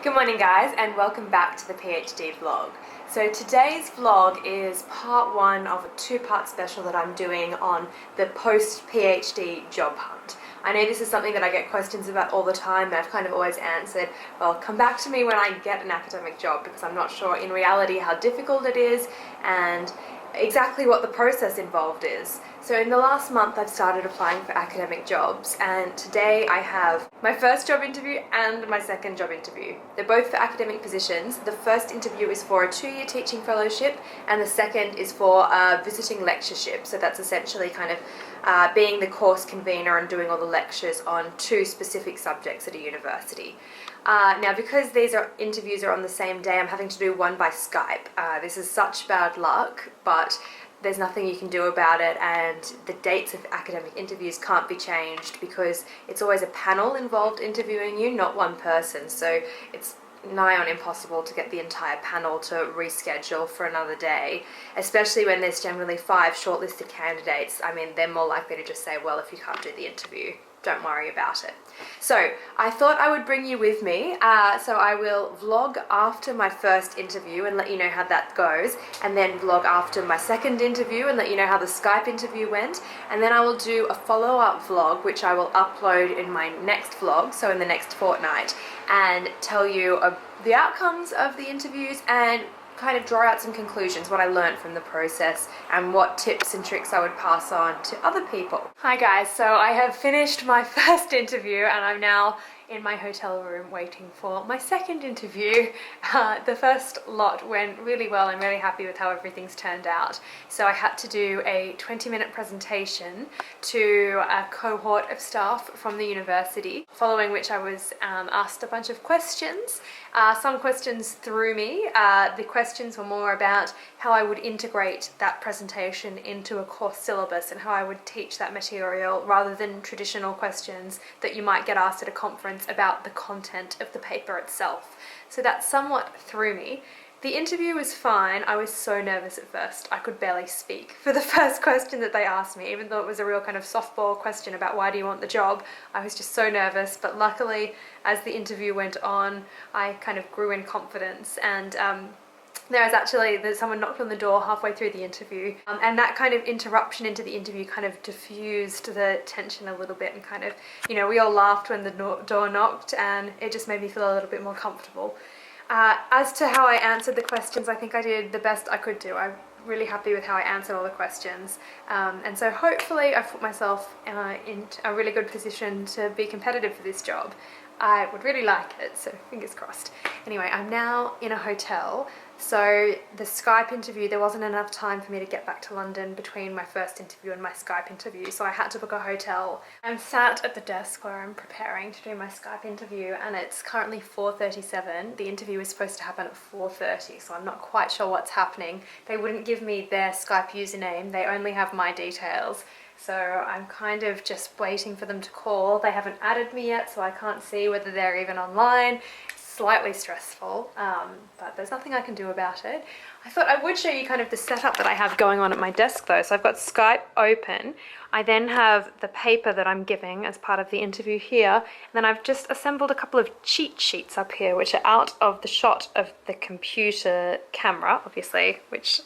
Good morning guys, and welcome back to the PhD vlog. So today's vlog is part one of a two-part special that I'm doing on the post-PhD job hunt. I know this is something that I get questions about all the time, and I've kind of always answered, well, come back to me when I get an academic job, because I'm not sure in reality how difficult it is and exactly what the process involved is. So in the last month I've started applying for academic jobs, and today I have my first job interview and my second job interview. They're both for academic positions. The first interview is for a 2-year teaching fellowship, and the second is for a visiting lectureship. So that's essentially kind of being the course convener and doing all the lectures on 2 specific subjects at a university. Now, because these interviews are on the same day, I'm having to do one by Skype. This is such bad luck, but there's nothing you can do about it, and the dates of academic interviews can't be changed because it's always a panel involved interviewing you, not one person. So it's nigh on impossible to get the entire panel to reschedule for another day, especially when there's generally 5 shortlisted candidates. I mean, they're more likely to just say, well, if you can't do the interview, don't worry about it. So I thought I would bring you with me, so I will vlog after my first interview and let you know how that goes, and then vlog after my second interview and let you know how the Skype interview went, and then I will do a follow-up vlog which I will upload in my next vlog, so in the next fortnight, and tell you the outcomes of the interviews and kind of draw out some conclusions, what I learned from the process and what tips and tricks I would pass on to other people. Hi guys, so I have finished my first interview and I'm now in my hotel room waiting for my second interview. The first lot went really well. I'm really happy with how everything's turned out. So I had to do a 20-minute presentation to a cohort of staff from the university, following which I was asked a bunch of questions. Some questions threw me. The questions were more about how I would integrate that presentation into a course syllabus and how I would teach that material, rather than traditional questions that you might get asked at a conference about the content of the paper itself. So that somewhat threw me. The interview was fine. I was so nervous at first. I could barely speak for the first question that they asked me, even though it was a real kind of softball question about why do you want the job. I was just so nervous, but luckily as the interview went on, I kind of grew in confidence, and someone knocked on the door halfway through the interview, and that kind of interruption into the interview kind of diffused the tension a little bit, and kind of, you know, we all laughed when the door knocked, and it just made me feel a little bit more comfortable. As to how I answered the questions, I think I did the best I could do. I'm really happy with how I answered all the questions, and so hopefully I've put myself in a really good position to be competitive for this job. I would really like it, so fingers crossed. Anyway, I'm now in a hotel. So the Skype interview, there wasn't enough time for me to get back to London between my first interview and my Skype interview, so I had to book a hotel. I'm sat at the desk where I'm preparing to do my Skype interview, and it's currently 4:37. The interview is supposed to happen at 4:30, so I'm not quite sure what's happening. They wouldn't give me their Skype username, they only have my details. So I'm kind of just waiting for them to call. They haven't added me yet, so I can't see whether they're even online. Slightly stressful, but there's nothing I can do about it. I thought I would show you kind of the setup that I have going on at my desk though. So I've got Skype open. I then have the paper that I'm giving as part of the interview here. And then I've just assembled a couple of cheat sheets up here, which are out of the shot of the computer camera, obviously, which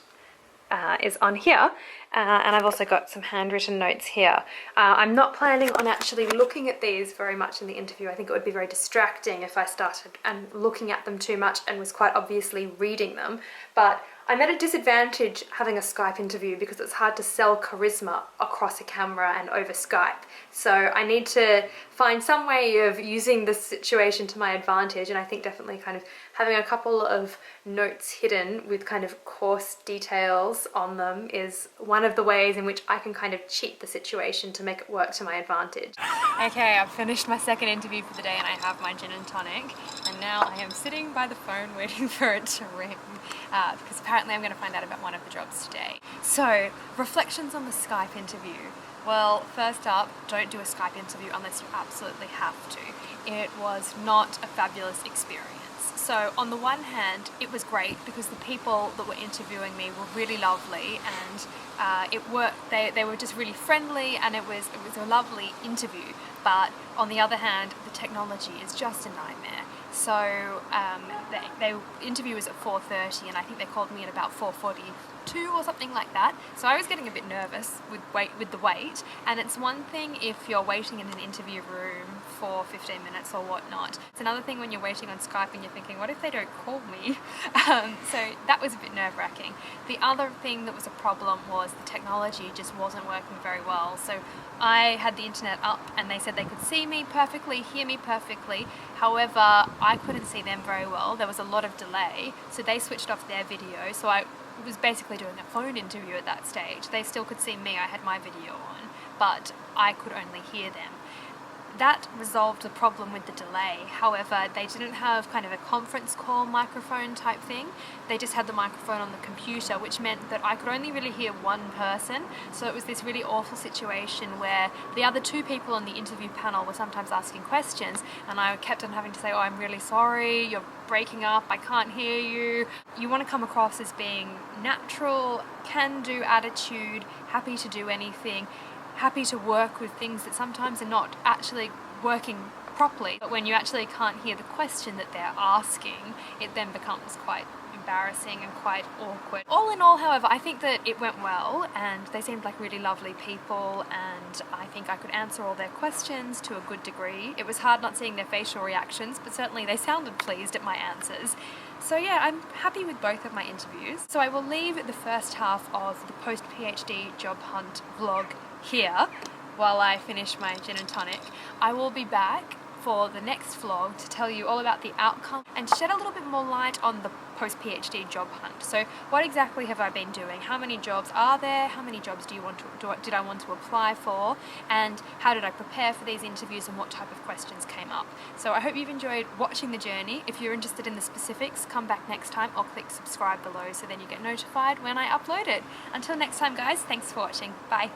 is on here, and I've also got some handwritten notes here. I'm not planning on actually looking at these very much in the interview. I think it would be very distracting if I started and looking at them too much and was quite obviously reading them, but I'm at a disadvantage having a Skype interview because it's hard to sell charisma across a camera and over Skype. So I need to find some way of using this situation to my advantage, and I think definitely kind of having a couple of notes hidden with kind of course details on them is one of the ways in which I can kind of cheat the situation to make it work to my advantage. Okay, I've finished my second interview for the day and I have my gin and tonic, and now I am sitting by the phone waiting for it to ring, because apparently I'm going to find out about one of the jobs today. So, reflections on the Skype interview. Well, first up, don't do a Skype interview unless you absolutely have to. It was not a fabulous experience. So on the one hand, it was great because the people that were interviewing me were really lovely, and they were just really friendly, and it was a lovely interview. But on the other hand, the technology is just a nightmare. So the interview was at 4:30, and I think they called me at about 4:42 or something like that. So I was getting a bit nervous with the wait. And it's one thing if you're waiting in an interview room for 15 minutes or whatnot. It's another thing when you're waiting on Skype and you're thinking, what if they don't call me? So that was a bit nerve-wracking. The other thing that was a problem was the technology just wasn't working very well. So I had the internet up and they said they could see me perfectly, hear me perfectly. However, I couldn't see them very well. There was a lot of delay, so they switched off their video. So I was basically doing a phone interview at that stage. They still could see me, I had my video on, but I could only hear them. That resolved the problem with the delay. However, they didn't have kind of a conference call microphone type thing. They just had the microphone on the computer, which meant that I could only really hear one person. So it was this really awful situation where the other two people on the interview panel were sometimes asking questions, and I kept on having to say, oh, I'm really sorry, you're breaking up, I can't hear you. You want to come across as being natural, can-do attitude, happy to do anything, happy to work with things that sometimes are not actually working properly. But when you actually can't hear the question that they're asking, it then becomes quite embarrassing and quite awkward. All in all, however, I think that it went well, and they seemed like really lovely people, and I think I could answer all their questions to a good degree. It was hard not seeing their facial reactions, but certainly they sounded pleased at my answers. So yeah, I'm happy with both of my interviews. So I will leave the first half of the post-PhD job hunt vlog here while I finish my gin and tonic. I will be back for the next vlog to tell you all about the outcome and shed a little bit more light on the post-PhD job hunt. So what exactly have I been doing? How many jobs are there? How many jobs did I want to apply for? And how did I prepare for these interviews, and what type of questions came up? So I hope you've enjoyed watching the journey. If you're interested in the specifics, come back next time or click subscribe below so then you get notified when I upload it. Until next time guys, thanks for watching. Bye.